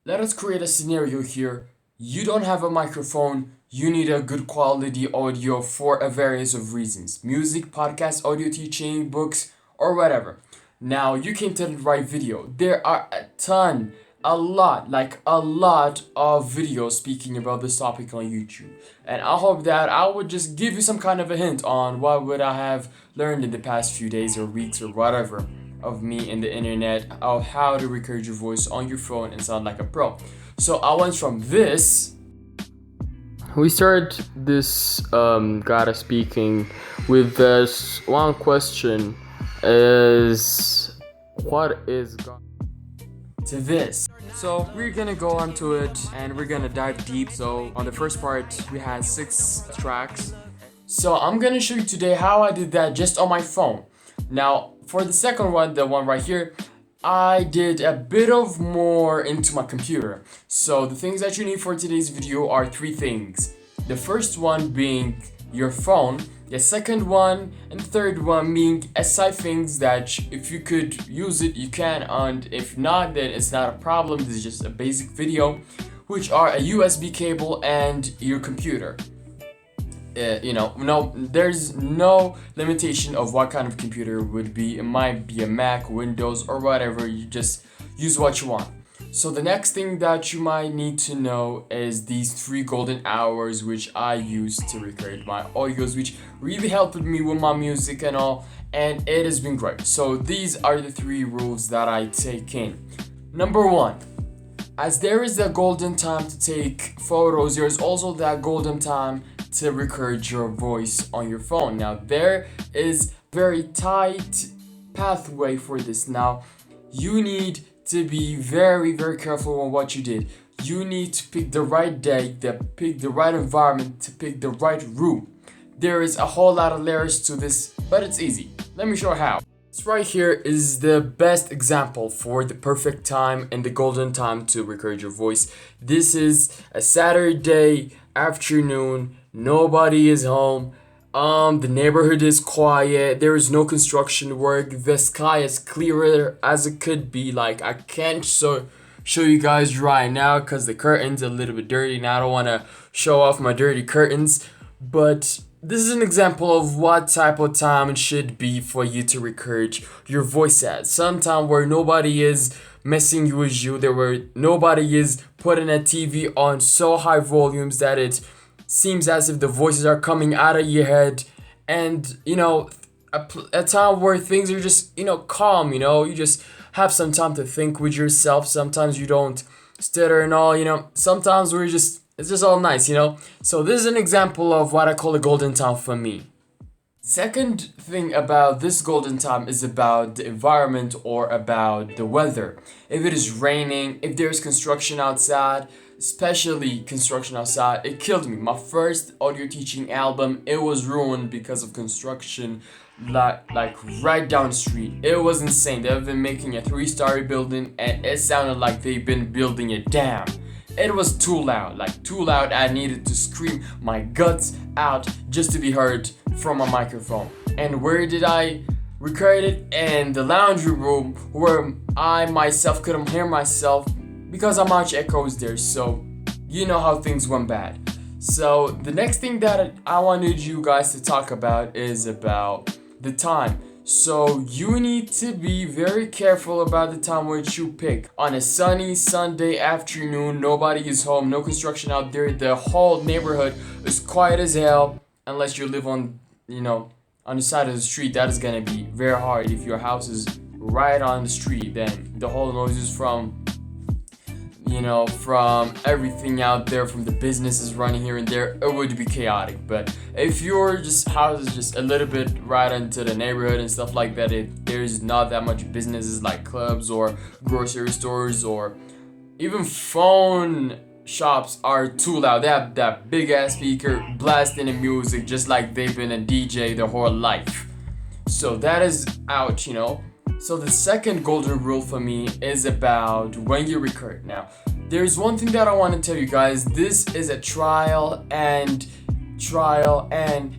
Let us create a scenario here. You don't have a microphone, you need a good quality audio for a various of reasons. Music, podcast, audio teaching, books, or whatever. Now you came to the right video. There are a lot of videos speaking about this topic on YouTube. And I hope that I would just give you some kind of a hint on what would I have learned in the past few days or weeks or whatever of me in the internet of how to record your voice on your phone and sound like a pro. So I went from this. We start this gotta speaking with this one question is what is God to this. So we're gonna go onto it and we're gonna dive deep. So on the first part we had 6 tracks. So I'm gonna show you today how I did that just on my phone. Now for the second one, the one right here, I did a bit of more into my computer. So the things that you need for today's video are 3 things. The first one being your phone, the second one and third one being aside things that if you could use it you can, and if not then it's not a problem. This is just a basic video, which are a USB cable and your computer. There's no limitation of what kind of computer it would be. It might be a Mac, Windows, or whatever. You just use what you want. So the next thing that you might need to know is these 3 golden hours which I use to record my audios, which really helped me with my music and all, and it has been great. So these are the 3 rules that I take in. Number 1, as there is a golden time to take photos, there's also that golden time to record your voice on your phone. Now there is very tight pathway for this. Now you need to be very careful on what you did. You need to pick the right day, to pick the right environment, to pick the right room. There is a whole lot of layers to this, but it's easy. Let me show how. This right here is the best example for the perfect time and the golden time to record your voice. This is a Saturday afternoon. Nobody is home. The neighborhood is quiet. There is no construction work. The sky is clearer as it could be. Like I can't show you guys right now because the curtain's a little bit dirty and I don't want to show off my dirty curtains. But this is an example of what type of time it should be for you to record your voice at. Sometime where nobody is messing with you. Nobody is putting a TV on so high volumes that it seems as if the voices are coming out of your head, and a time where things are just calm. You just have some time to think with yourself. Sometimes you don't stutter and all. Sometimes it's just all nice. So this is an example of what I call a golden time for me. Second thing about this golden time is about the environment or about the weather. If it is raining, if there's construction outside, especially construction outside, it killed me. My first audio teaching album, it was ruined because of construction, like right down the street. It was insane. They've been making a 3-story building and it sounded like they've been building a dam. It was too loud, I needed to scream my guts out just to be heard from a microphone. And where did I record it? In the laundry room, where I myself couldn't hear myself because how much echoes there. So you know how things went bad. So the next thing that I wanted you guys to talk about is about the time. So you need to be very careful about the time which you pick. On a sunny Sunday afternoon, nobody is home, no construction out there, the whole neighborhood is quiet as hell. Unless you live on the side of the street, that is gonna be very hard. If your house is right on the street, then the whole noise is from everything out there, from the businesses running here and there, it would be chaotic. But if your house is just a little bit right into the neighborhood and stuff like that, if there's not that much businesses like clubs or grocery stores or even phone shops are too loud. They have that big ass speaker blasting the music just like they've been a DJ their whole life. So that is out. So the second golden rule for me is about when you record. Now, there's one thing that I want to tell you guys. This is a trial and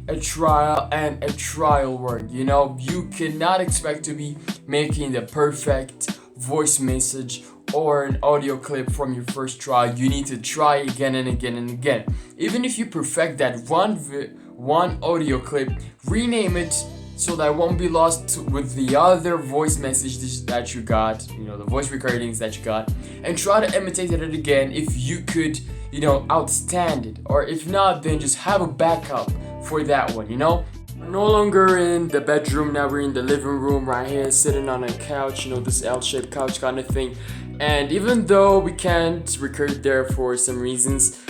a trial work. You cannot expect to be making the perfect voice message or an audio clip from your first try, you need to try again and again and again. Even if you perfect that one audio clip, rename it so that it won't be lost with the other voice message that you got, the voice recordings that you got, and try to imitate it again if you could, outstand it. Or if not, then just have a backup for that one, We're no longer in the bedroom, now we're in the living room right here, sitting on a couch, this L-shaped couch kind of thing. And even though we can't record there for some reasons,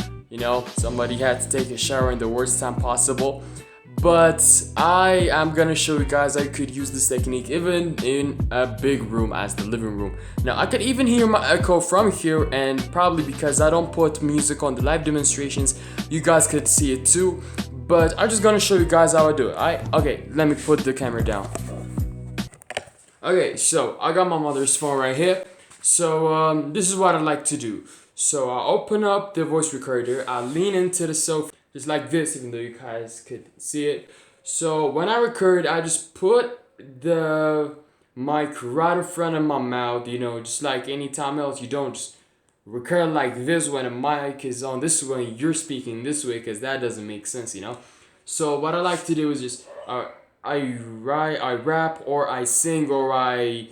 somebody had to take a shower in the worst time possible. But I am gonna show you guys I could use this technique even in a big room as the living room. Now I could even hear my echo from here, and probably because I don't put music on the live demonstrations, you guys could see it too. But I'm just gonna show you guys how I do it. Okay, let me put the camera down. Okay, so I got my mother's phone right here. So this is what I like to do. So I open up the voice recorder, I lean into the sofa just like this, even though you guys could see it. So when I record, I just put the mic right in front of my mouth, just like any time else. You don't just record like this when a mic is on this way, you're speaking this way, because that doesn't make sense, So what I like to do is just I rap or I sing or I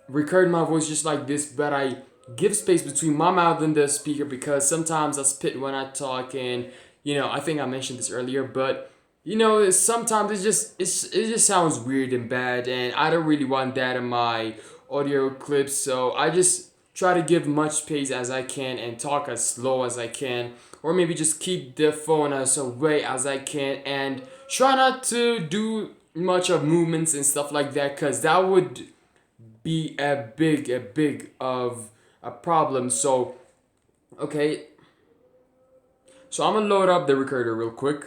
record my voice just like this, but I give space between my mouth and the speaker because sometimes I spit when I talk, and I think I mentioned this earlier, but sometimes it just sounds weird and bad, and I don't really want that in my audio clips. So I just try to give much space as I can and talk as slow as I can, or maybe just keep the phone as away as I can and try not to do much of movements and stuff like that, because that would be a big of a problem. So okay, so I'm gonna load up the recorder real quick.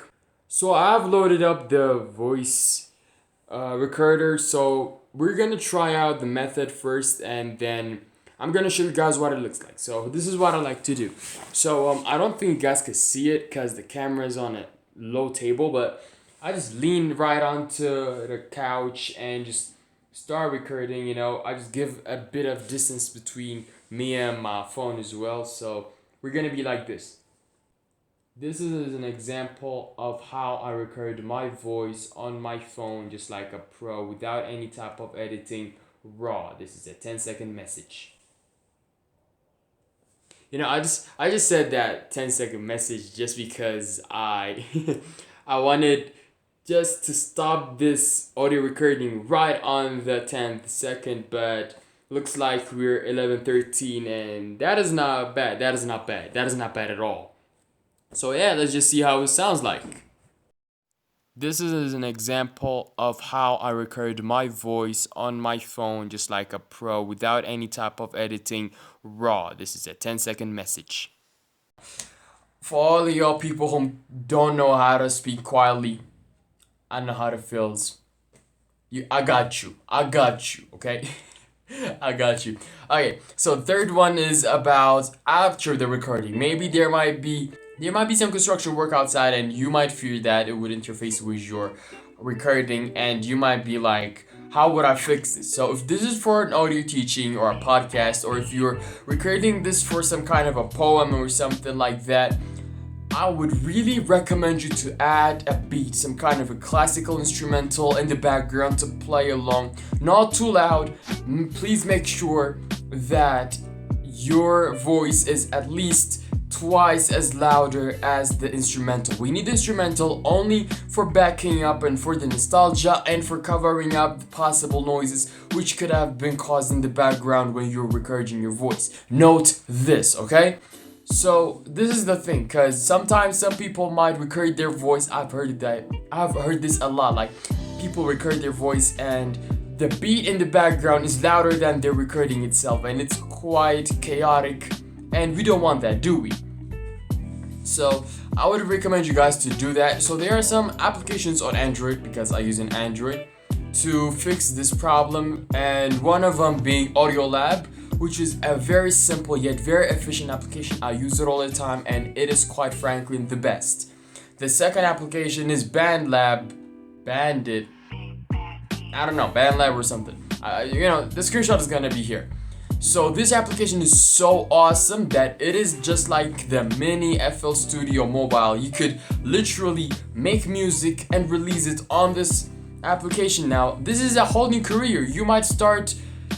So I've loaded up the voice recorder. So we're gonna try out the method first, and then I'm gonna show you guys what it looks like. So this is what I like to do. So I don't think you guys can see it because the camera is on a low table, but I just lean right onto the couch and just start recording. I just give a bit of distance between me and my phone as well. So we're gonna be like this. This is an example of how I record my voice on my phone just like a pro without any type of editing, raw. This is a 10-second message. I just said that 10-second message just because I I wanted just to stop this audio recording right on the 10th second, but looks like we're 11:13, and that is not bad. That is not bad. That is not bad at all. So yeah, let's just see how it sounds like. This is an example of how I record my voice on my phone just like a pro without any type of editing, raw. This is a 10-second message. For all of y'all people who don't know how to speak quietly, I know how it feels. I got you, okay? I got you. Okay, so third one is about after the recording. Maybe there might be some construction work outside, and you might fear that it would interface with your recording, and you might be like, how would I fix this? So if this is for an audio teaching or a podcast, or if you're recording this for some kind of a poem or something like that, I would really recommend you to add a beat, some kind of a classical instrumental in the background to play along. Not too loud. Please make sure that your voice is at least twice as louder as the instrumental. We need the instrumental only for backing up and for the nostalgia and for covering up the possible noises which could have been caused in the background when you're recording your voice. Note this, okay? So this is the thing, because sometimes some people might record their voice. I've heard this a lot. Like, people record their voice and the beat in the background is louder than the recording itself, and it's quite chaotic, and we don't want that, do we? So I would recommend you guys to do that. So there are some applications on Android, because I use an Android, to fix this problem, and one of them being Audiolab, which is a very simple yet very efficient application. I use it all the time, and it is quite frankly the best. The second application is BandLab or something. The screenshot is gonna be here. So this application is so awesome that it is just like the mini FL Studio mobile. You could literally make music and release it on this application. Now this is a whole new career. You might start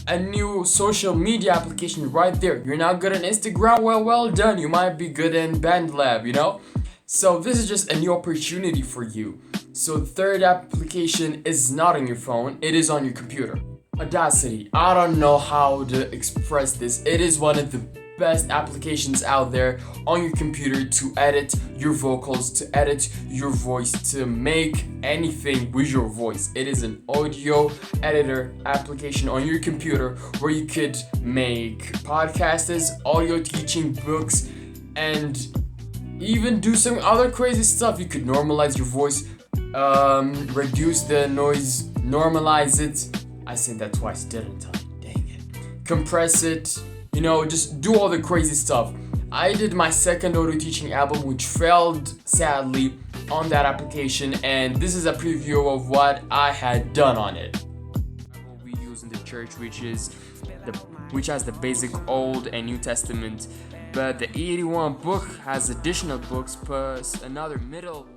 a new social media application right there. You're not good at Instagram, well done. You might be good in BandLab, you know? So this is just a new opportunity for you. So the third application is not on your phone, it is on your computer. Audacity. I don't know how to express this. It is one of the best applications out there on your computer to edit your vocals, to edit your voice, to make anything with your voice. It is an audio editor application on your computer where you could make podcasts, audio teaching, books, and even do some other crazy stuff. You could normalize your voice, reduce the noise, normalize it. I said that twice, didn't I? Dang it. Compress it, you know, just do all the crazy stuff. I did my second audio teaching album, which failed sadly on that application, and this is a preview of what I had done on it. What we use in the church, which has the basic Old and New Testament, but the 81 book has additional books plus another middle.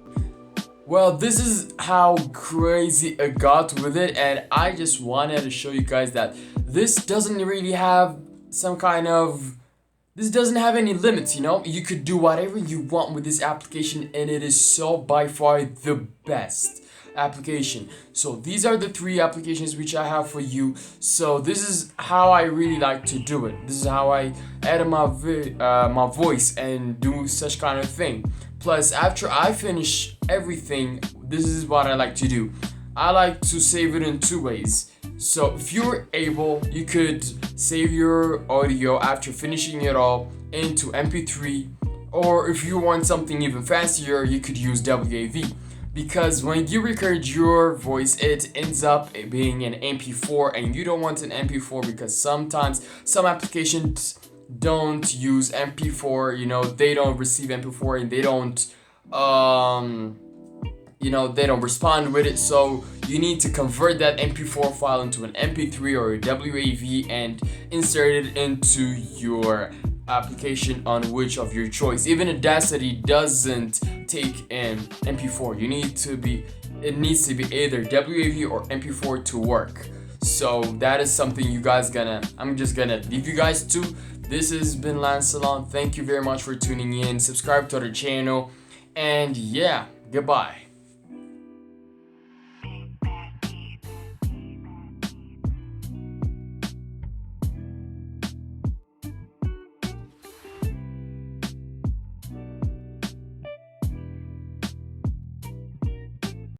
Well, this is how crazy it got with it, and I just wanted to show you guys that this doesn't really have this doesn't have any limits, you know? You could do whatever you want with this application, and it is so by far the best application. So these are the three applications which I have for you. So this is how I really like to do it. This is how I edit my voice and do such kind of thing. Plus, after I finish everything, this is what I like to do. I like to save it in two ways. So if you're able, you could save your audio after finishing it all into MP3, or if you want something even fancier, you could use WAV. Because when you record your voice, it ends up being an MP4, and you don't want an MP4 because sometimes some applications don't use MP4, you know, they don't receive MP4 and they don't they don't respond with it. So you need to convert that MP4 file into an MP3 or a WAV and insert it into your application on which of your choice. Even Audacity doesn't take an MP4. It needs to be either WAV or MP4 to work. So that is something I'm just gonna leave you guys to. This has been Lansellon. Thank you very much for tuning in. Subscribe to the channel. And yeah, goodbye.